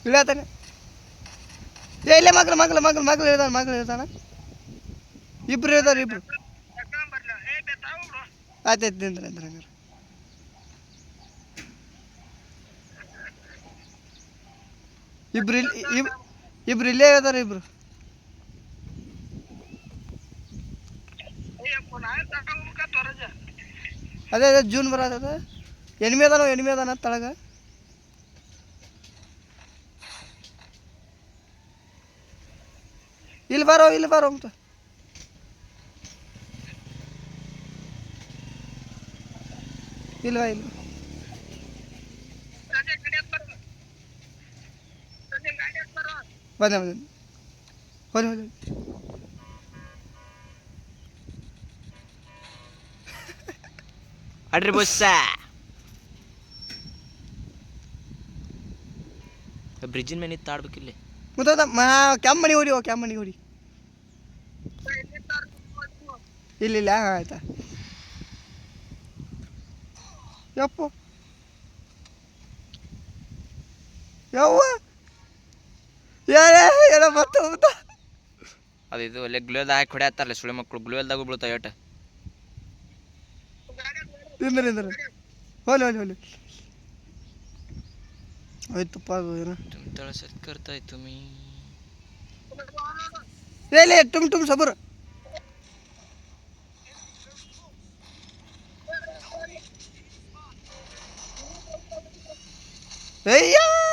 ಇಳತಾನೆ ಇಲ್ಲೇ ಮಗ್ಳು ಇರ್ತಾನ ಇಬ್ರು ಇರ್ತಾರ ಇಬ್ರು ಆಯ್ತಾಯ್ತು ನಿಂದ್ರೆ ಹಂಗಾರೆ ಇಬ್ರು ಇಲ್ಲೇ ಇದಾರೆ ಇಬ್ರು ಅದೇ ಜೂನ್ ಬರೋದ ಎನಿಮಿ ಅದಾನ ತಳಗ ಇಲ್ಲಿ ಬಾರೋ ಅಂತ ಇಲ್ವಾ ಬಂದೆ ಹೋಲಿ ಅಡ್ರಿ ಬಸ್ಸ ಬ್ರಿಡ್ಜಿನ ಮೇಲೆ ನಿಂತು ಆಡ್ಬೇಕಿಲ್ಲಿ ಕೆಮ್ಮಣಿ ಹೊಡಿ ಇಲ್ಲ ಆಯ್ತಾ ಯಪ್ಪ ಏನೋ ಬರ್ತಾ ಅದು ಇದು ಅಲ್ಲೇ ಗ್ಲೋಲ್ದ ಹಾಕಿ ಹೊಡ್ಯಾತಾರಲ್ಲ ಸುಳಿ ಮಕ್ಕಳು ಗ್ಲೋಲ್ದಾಗ ಬೀಳ್ತಾವ ಏಟ ನಿಂದ್ರೆ ಹೋಲಿ ಆಯ್ತಪ್ಪ ಅದು ಏನೋ तुम सत करता है तुम्ही ले तुम सबर भैया